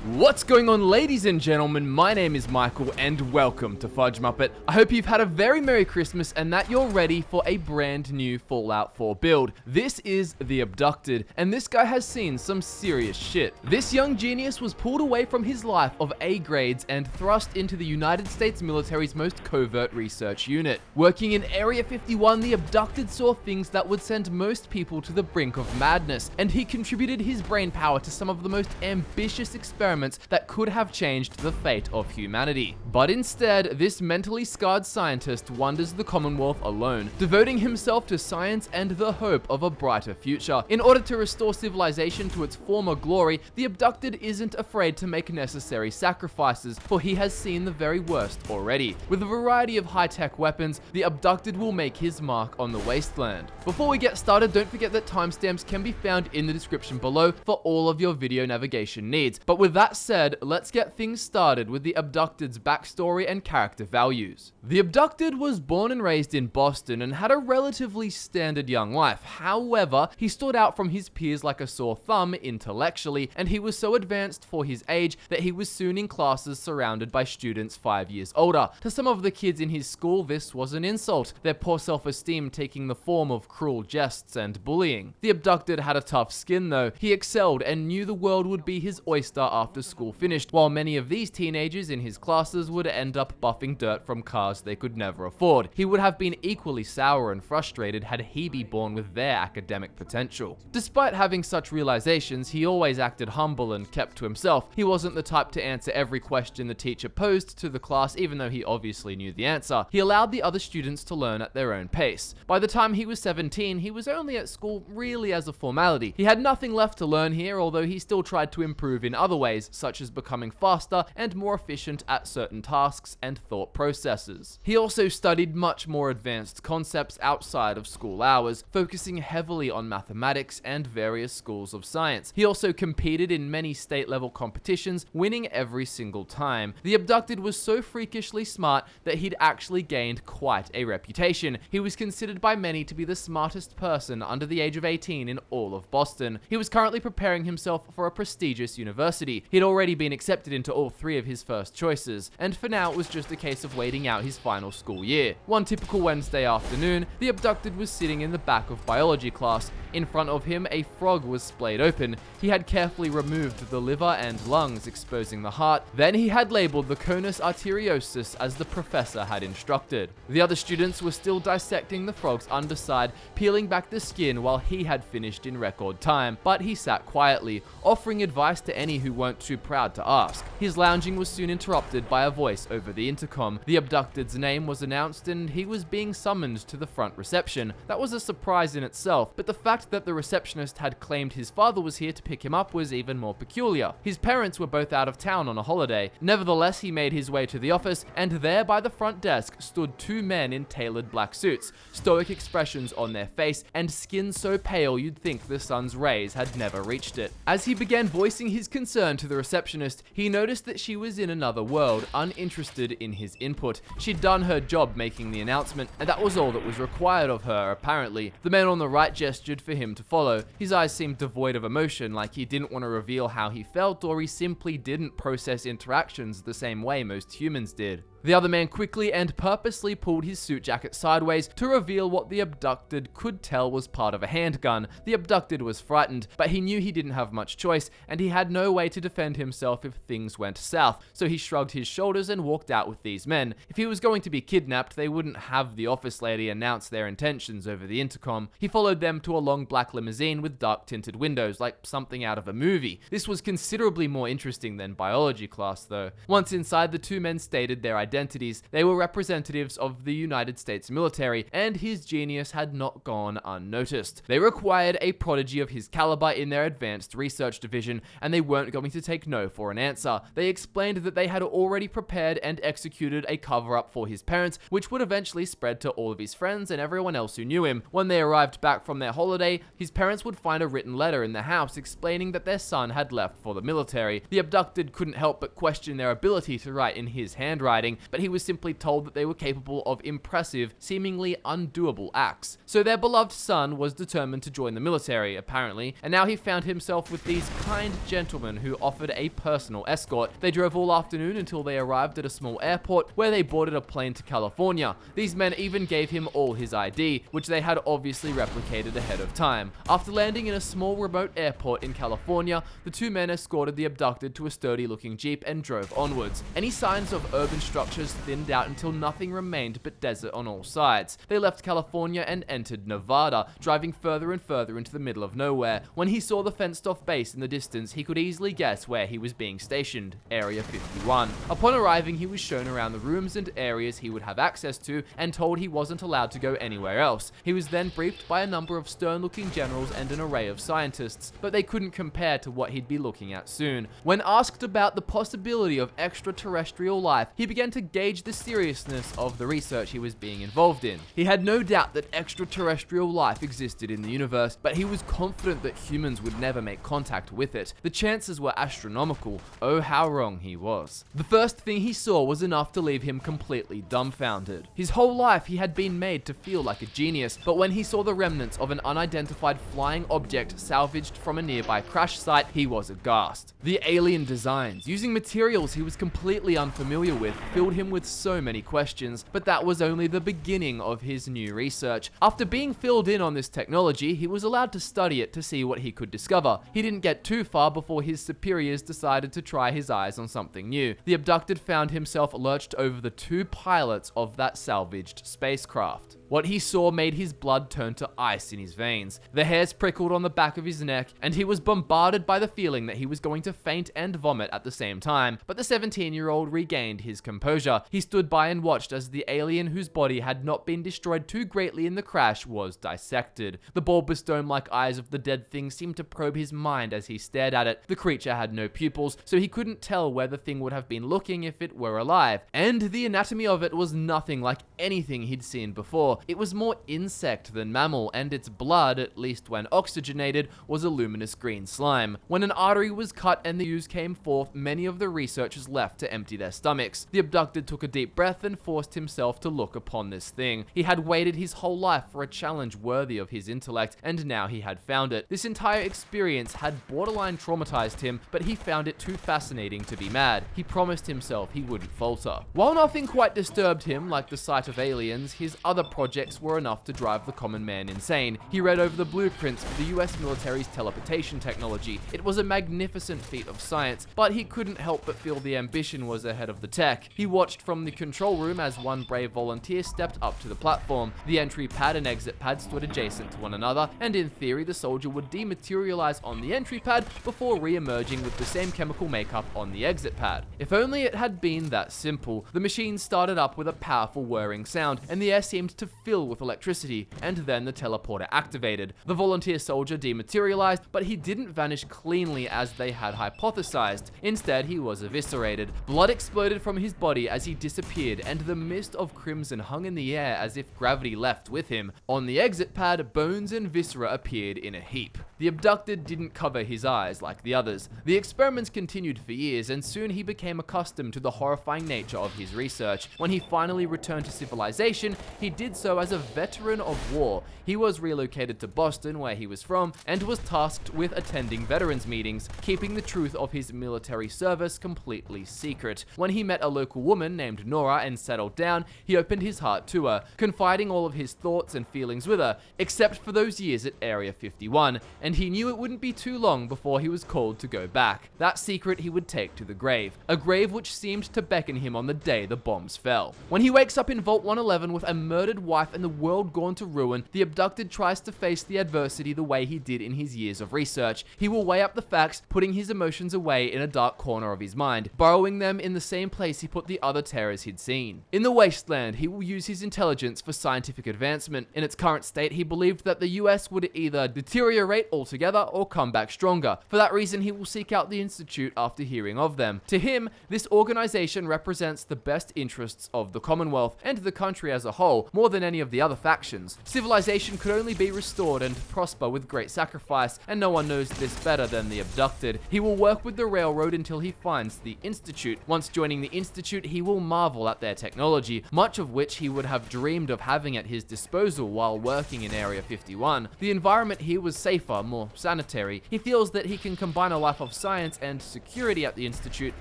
What's going on, ladies and gentlemen? My name is Michael and welcome to FudgeMuppet. I hope you've had a very Merry Christmas and that you're ready for a brand new Fallout 4 build. This is the Abducted, and this guy has seen some serious shit. This young genius was pulled away from his life of A grades and thrust into the United States military's most covert research unit. Working in Area 51, the Abducted saw things that would send most people to the brink of madness, and he contributed his brainpower to some of the most ambitious experiments that could have changed the fate of humanity. But instead, this mentally scarred scientist wanders the Commonwealth alone, devoting himself to science and the hope of a brighter future. In order to restore civilization to its former glory, the Abducted isn't afraid to make necessary sacrifices, for he has seen the very worst already. With a variety of high-tech weapons, the Abducted will make his mark on the wasteland. Before we get started, don't forget that timestamps can be found in the description below for all of your video navigation needs. But with that said, let's get things started with the Abducted's backstory and character values. The Abducted was born and raised in Boston and had a relatively standard young life. However, he stood out from his peers like a sore thumb intellectually, and he was so advanced for his age that he was soon in classes surrounded by students 5 years older. To some of the kids in his school, this was an insult, their poor self-esteem taking the form of cruel jests and bullying. The Abducted had a tough skin though. He excelled and knew the world would be his oyster after school finished, while many of these teenagers in his classes would end up buffing dirt from cars they could never afford. He would have been equally sour and frustrated had he been born with their academic potential. Despite having such realizations, he always acted humble and kept to himself. He wasn't the type to answer every question the teacher posed to the class, even though he obviously knew the answer. He allowed the other students to learn at their own pace. By the time he was 17, he was only at school really as a formality. He had nothing left to learn here, although he still tried to improve in other ways, such as becoming faster and more efficient at certain tasks and thought processes. He also studied much more advanced concepts outside of school hours, focusing heavily on mathematics and various schools of science. He also competed in many state-level competitions, winning every single time. The Abducted was so freakishly smart that he'd actually gained quite a reputation. He was considered by many to be the smartest person under the age of 18 in all of Boston. He was currently preparing himself for a prestigious university. He'd already been accepted into all three of his first choices, and for now it was just a case of waiting out his final school year. One typical Wednesday afternoon, the Abducted was sitting in the back of biology class. In front of him, a frog was splayed open. He had carefully removed the liver and lungs, exposing the heart. Then he had labeled the conus arteriosus as the professor had instructed. The other students were still dissecting the frog's underside, peeling back the skin while he had finished in record time, but he sat quietly, offering advice to any who weren't too proud to ask. His lounging was soon interrupted by a voice over the intercom. The Abducted's name was announced and he was being summoned to the front reception. That was a surprise in itself, but the fact that the receptionist had claimed his father was here to pick him up was even more peculiar. His parents were both out of town on a holiday. Nevertheless, he made his way to the office, and there by the front desk stood two men in tailored black suits, stoic expressions on their face, and skin so pale you'd think the sun's rays had never reached it. As he began voicing his concern to the receptionist, he noticed that she was in another world, uninterested in his input. She'd done her job making the announcement, and that was all that was required of her, apparently. The man on the right gestured for him to follow. His eyes seemed devoid of emotion, like he didn't want to reveal how he felt, or he simply didn't process interactions the same way most humans did. The other man quickly and purposely pulled his suit jacket sideways to reveal what the Abducted could tell was part of a handgun. The Abducted was frightened, but he knew he didn't have much choice, and he had no way to defend himself if things went south, so he shrugged his shoulders and walked out with these men. If he was going to be kidnapped, they wouldn't have the office lady announce their intentions over the intercom. He followed them to a long black limousine with dark tinted windows, like something out of a movie. This was considerably more interesting than biology class though. Once inside, the two men stated their identities. They were representatives of the United States military, and his genius had not gone unnoticed. They required a prodigy of his caliber in their advanced research division, and they weren't going to take no for an answer. They explained that they had already prepared and executed a cover-up for his parents, which would eventually spread to all of his friends and everyone else who knew him. When they arrived back from their holiday, his parents would find a written letter in the house explaining that their son had left for the military. The Abducted couldn't help but question their ability to write in his handwriting, but he was simply told that they were capable of impressive, seemingly undoable acts. So their beloved son was determined to join the military, apparently, and now he found himself with these kind gentlemen who offered a personal escort. They drove all afternoon until they arrived at a small airport where they boarded a plane to California. These men even gave him all his ID, which they had obviously replicated ahead of time. After landing in a small remote airport in California, the two men escorted the abducted to a sturdy-looking Jeep and drove onwards. Any signs of urban structures thinned out until nothing remained but desert on all sides. They left California and entered Nevada, driving further and further into the middle of nowhere. When he saw the fenced-off base in the distance, he could easily guess where he was being stationed: Area 51. Upon arriving, he was shown around the rooms and areas he would have access to and told he wasn't allowed to go anywhere else. He was then briefed by a number of stern-looking generals and an array of scientists, but they couldn't compare to what he'd be looking at soon. When asked about the possibility of extraterrestrial life, he began to gauge the seriousness of the research he was being involved in. He had no doubt that extraterrestrial life existed in the universe, but he was confident that humans would never make contact with it. The chances were astronomical. Oh, how wrong he was. The first thing he saw was enough to leave him completely dumbfounded. His whole life he had been made to feel like a genius, but when he saw the remnants of an unidentified flying object salvaged from a nearby crash site, he was aghast. The alien designs, using materials he was completely unfamiliar with, filled him with so many questions, but that was only the beginning of his new research. After being filled in on this technology, he was allowed to study it to see what he could discover. He didn't get too far before his superiors decided to try his eyes on something new. The abducted found himself lurched over the two pilots of that salvaged spacecraft. What he saw made his blood turn to ice in his veins. The hairs prickled on the back of his neck, and he was bombarded by the feeling that he was going to faint and vomit at the same time. But the 17-year-old regained his composure. He stood by and watched as the alien, whose body had not been destroyed too greatly in the crash, was dissected. The bulbous dome-like eyes of the dead thing seemed to probe his mind as he stared at it. The creature had no pupils, so he couldn't tell where the thing would have been looking if it were alive. And the anatomy of it was nothing like anything he'd seen before. It was more insect than mammal, and its blood, at least when oxygenated, was a luminous green slime. When an artery was cut and the ooze came forth, many of the researchers left to empty their stomachs. The abducted took a deep breath and forced himself to look upon this thing. He had waited his whole life for a challenge worthy of his intellect, and now he had found it. This entire experience had borderline traumatized him, but he found it too fascinating to be mad. He promised himself he wouldn't falter. While nothing quite disturbed him, like the sight of aliens, his other projects were enough to drive the common man insane. He read over the blueprints for the US military's teleportation technology. It was a magnificent feat of science, but he couldn't help but feel the ambition was ahead of the tech. He watched from the control room as one brave volunteer stepped up to the platform. The entry pad and exit pad stood adjacent to one another, and in theory the soldier would dematerialize on the entry pad before re-emerging with the same chemical makeup on the exit pad. If only it had been that simple. The machine started up with a powerful whirring sound, and the air seemed to fill with electricity, and then the teleporter activated. The volunteer soldier dematerialized, but he didn't vanish cleanly as they had hypothesized. Instead, he was eviscerated. Blood exploded from his body as he disappeared, and the mist of crimson hung in the air as if gravity left with him. On the exit pad, bones and viscera appeared in a heap. The abducted didn't cover his eyes like the others. The experiments continued for years, and soon he became accustomed to the horrifying nature of his research. When he finally returned to civilization, he did so as a veteran of war. He was relocated to Boston, where he was from, and was tasked with attending veterans meetings, keeping the truth of his military service completely secret. When he met a local woman named Nora and settled down, he opened his heart to her, confiding all of his thoughts and feelings with her, except for those years at Area 51, and he knew it wouldn't be too long before he was called to go back. That secret he would take to the grave, a grave which seemed to beckon him on the day the bombs fell. When he wakes up in Vault 111 with a murdered wife and the world gone to ruin, the abducted tries to face the adversity the way he did in his years of research. He will weigh up the facts, putting his emotions away in a dark corner of his mind, burrowing them in the same place he put the other terrors he'd seen. In the wasteland, he will use his intelligence for scientific advancement. In its current state, he believed that the US would either deteriorate altogether or come back stronger. For that reason, he will seek out the Institute after hearing of them. To him, this organization represents the best interests of the Commonwealth and the country as a whole, more than any of the other factions. Civilization could only be restored and prosper with great sacrifice, and no one knows this better than the Abducted. He will work with the Railroad until he finds the Institute. Once joining the Institute, he will marvel at their technology, much of which he would have dreamed of having at his disposal while working in Area 51. The environment here was safer, more sanitary. He feels that he can combine a life of science and security at the Institute,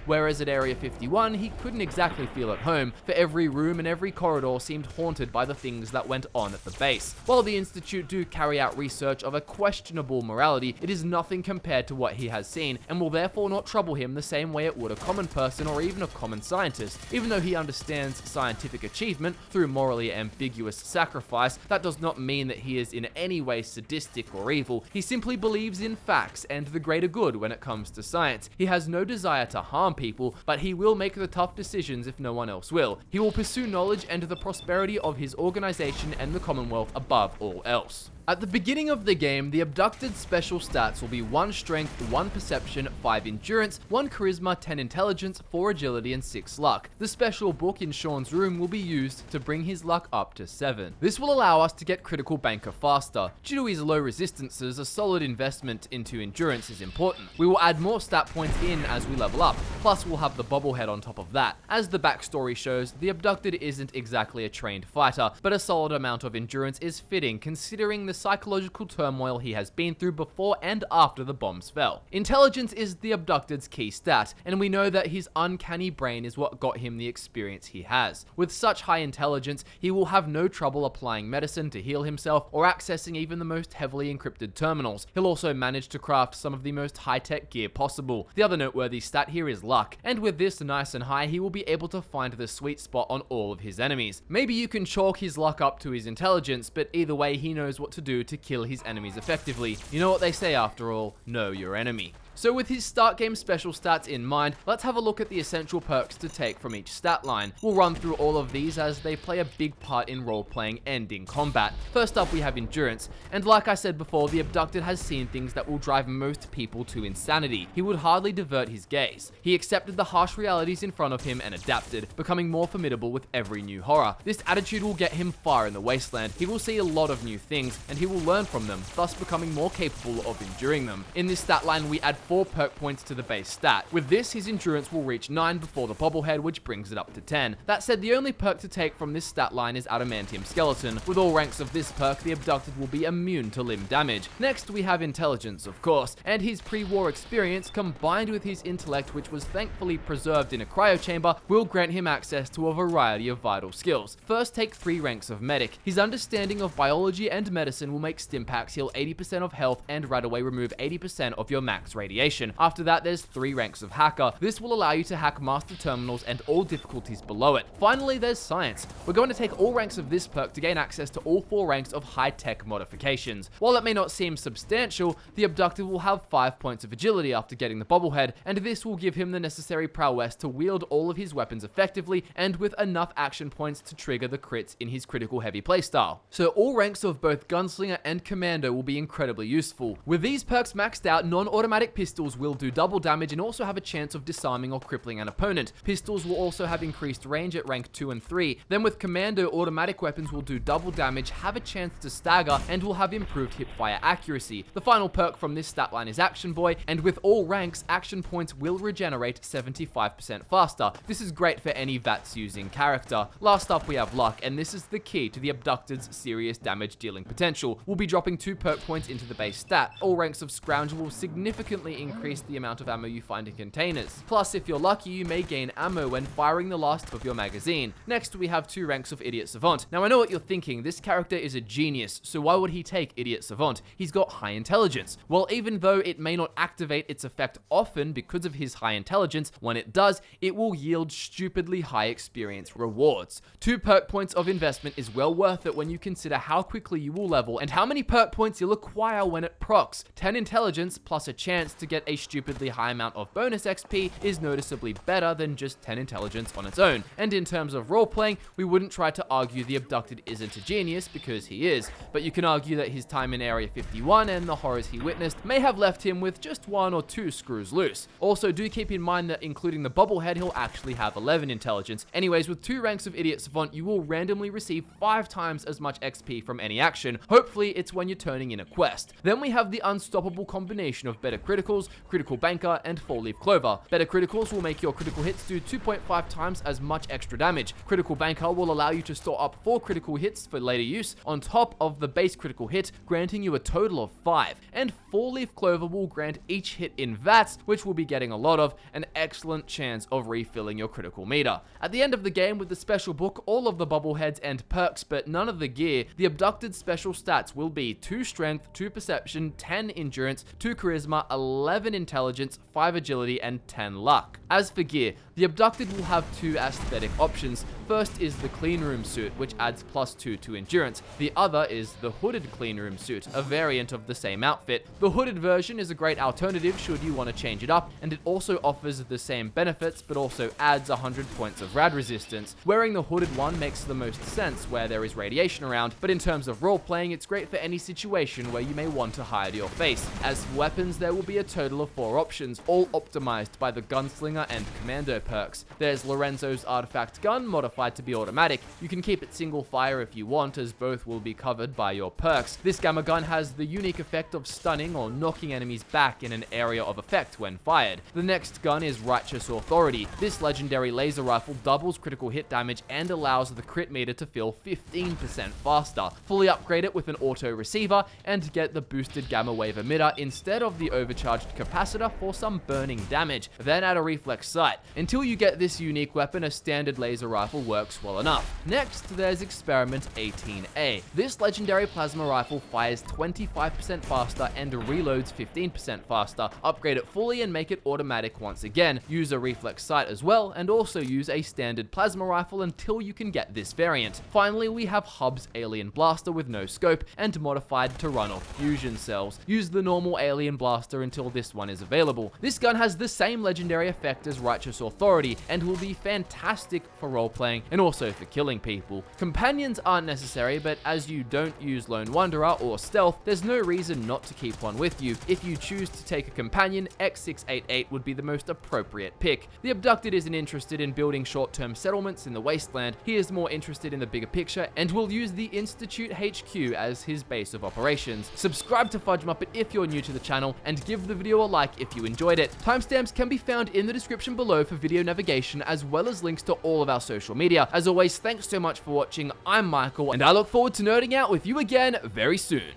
whereas at Area 51, he couldn't exactly feel at home, for every room and every corridor seemed haunted by the things that went on at the base. While the Institute do carry out research of a questionable morality, it is nothing compared to what he has seen, and will therefore not trouble him the same way it would a common person or even a common scientist. Even though he understands scientific achievement through morally ambiguous sacrifice, that does not mean that he is in any way sadistic or evil. He simply believes in facts and the greater good when it comes to science. He has no desire to harm people, but he will make the tough decisions if no one else will. He will pursue knowledge and the prosperity of his organization and the Commonwealth above all else. At the beginning of the game, the Abducted special stats will be 1 Strength, 1 Perception, 5 Endurance, 1 Charisma, 10 Intelligence, 4 Agility, and 6 Luck. The special book in Sean's room will be used to bring his luck up to 7. This will allow us to get Critical Banker faster. Due to his low resistances, a solid investment into Endurance is important. We will add more stat points in as we level up, plus we'll have the Bobblehead on top of that. As the backstory shows, the Abducted isn't exactly a trained fighter, but a solid amount of endurance is fitting considering the psychological turmoil he has been through before and after the bombs fell. Intelligence is the Abducted's key stat, and we know that his uncanny brain is what got him the experience he has. With such high intelligence, he will have no trouble applying medicine to heal himself or accessing even the most heavily encrypted terminals. He'll also manage to craft some of the most high-tech gear possible. The other noteworthy stat here is luck, and with this nice and high, he will be able to find the sweet spot on all of his enemies. Maybe you can chalk his luck up to his intelligence, but either way, he knows what to do to kill his enemies effectively. You know what they say after all, know your enemy. So with his start game special stats in mind, let's have a look at the essential perks to take from each stat line. We'll run through all of these as they play a big part in role-playing and in combat. First up we have Endurance, and like I said before, the Abducted has seen things that will drive most people to insanity. He would hardly divert his gaze. He accepted the harsh realities in front of him and adapted, becoming more formidable with every new horror. This attitude will get him far in the wasteland. He will see a lot of new things, and he will learn from them, thus becoming more capable of enduring them. In this stat line we add 4 perk points to the base stat. With this, his endurance will reach 9 before the Bobblehead, which brings it up to 10. That said, the only perk to take from this stat line is Adamantium Skeleton. With all ranks of this perk, the Abducted will be immune to limb damage. Next, we have Intelligence, of course, and his pre-war experience combined with his intellect, which was thankfully preserved in a cryo chamber, will grant him access to a variety of vital skills. First, take 3 ranks of Medic. His understanding of biology and medicine will make Stimpaks heal 80% of health and right away remove 80% of your max radiation. After that, there's 3 ranks of Hacker. This will allow you to hack master terminals and all difficulties below it. Finally, there's Science. We're going to take all ranks of this perk to gain access to all 4 ranks of high-tech modifications. While it may not seem substantial, the Abducted will have 5 points of agility after getting the Bobblehead, and this will give him the necessary prowess to wield all of his weapons effectively and with enough action points to trigger the crits in his critical heavy playstyle. So all ranks of both Gunslinger and Commando will be incredibly useful. With these perks maxed out, non-automatic pistols will do double damage and also have a chance of disarming or crippling an opponent. Pistols will also have increased range at rank 2 and 3. Then with Commando, automatic weapons will do double damage, have a chance to stagger, and will have improved hipfire accuracy. The final perk from this stat line is Action Boy, and with all ranks, action points will regenerate 75% faster. This is great for any VATS using character. Last up we have Luck, and this is the key to the Abducted's serious damage dealing potential. We'll be dropping 2 perk points into the base stat. All ranks of Scoundrel will significantly increase the amount of ammo you find in containers. Plus, if you're lucky, you may gain ammo when firing the last of your magazine. Next, we have 2 ranks of Idiot Savant. Now, I know what you're thinking. This character is a genius, so why would he take Idiot Savant? He's got high intelligence. Well, even though it may not activate its effect often because of his high intelligence, when it does, it will yield stupidly high experience rewards. 2 perk points of investment is well worth it when you consider how quickly you will level and how many perk points you'll acquire when it procs. 10 intelligence plus a chance to to get a stupidly high amount of bonus XP is noticeably better than just 10 intelligence on its own. And in terms of role-playing, we wouldn't try to argue the Abducted isn't a genius, because he is, but you can argue that his time in Area 51 and the horrors he witnessed may have left him with just 1 or 2 screws loose. Also, do keep in mind that including the Bobblehead, he'll actually have 11 intelligence. Anyways, with 2 ranks of Idiot Savant, you will randomly receive 5 times as much XP from any action. Hopefully, it's when you're turning in a quest. Then we have the unstoppable combination of Better Criticals, Critical Banker, and 4-Leaf Clover. Better Criticals will make your critical hits do 2.5 times as much extra damage. Critical Banker will allow you to store up 4 critical hits for later use, on top of the base critical hit, granting you a total of 5. And 4-Leaf Clover will grant each hit in VATS, which we'll be getting a lot of, an excellent chance of refilling your critical meter. At the end of the game, with the special book, all of the Bobbleheads and perks, but none of the gear, the Abducted special stats will be 2 Strength, 2 Perception, 10 Endurance, 2 Charisma, 11 Intelligence, 5 Agility, and 10 Luck. As for gear, the Abducted will have 2 aesthetic options. First is the Clean Room suit, which adds +2 to Endurance. The other is the Hooded Clean Room suit, a variant of the same outfit. The hooded version is a great alternative should you want to change it up, and it also offers the same benefits, but also adds 100 points of rad resistance. Wearing the hooded one makes the most sense where there is radiation around, but in terms of role-playing, it's great for any situation where you may want to hide your face. As for weapons, there will be a total of 4 options, all optimized by the Gunslinger and Commando perks. There's Lorenzo's Artifact Gun, modified to be automatic. You can keep it single fire if you want, as both will be covered by your perks. This Gamma Gun has the unique effect of stunning or knocking enemies back in an area of effect when fired. The next gun is Righteous Authority. This legendary laser rifle doubles critical hit damage and allows the crit meter to fill 15% faster. Fully upgrade it with an auto receiver and get the boosted gamma wave emitter instead of the overcharged capacitor for some burning damage. Then add a reflex sight. Until you get this unique weapon, a standard laser rifle works well enough. Next, there's Experiment 18A. This legendary plasma rifle fires 25% faster and reloads 15% faster. Upgrade it fully and make it automatic once again. Use a reflex sight as well, and also use a standard plasma rifle until you can get this variant. Finally, we have Hub's Alien Blaster with no scope and modified to run off fusion cells. Use the normal Alien Blaster until this one is available. This gun has the same legendary effect as Righteous Authority and will be fantastic for role-playing and also for killing people. Companions aren't necessary, but as you don't use Lone Wanderer or Stealth, there's no reason not to keep one with you. If you choose to take a companion, X688 would be the most appropriate pick. The Abducted isn't interested in building short-term settlements in the wasteland. He is more interested in the bigger picture and will use the Institute HQ as his base of operations. Subscribe to FudgeMuppet if you're new to the channel, and give the video a like if you enjoyed it. Timestamps can be found in the description below for video navigation, as well as links to all of our social media. As always, thanks so much for watching. I'm Michael, and I look forward to nerding out with you again very soon.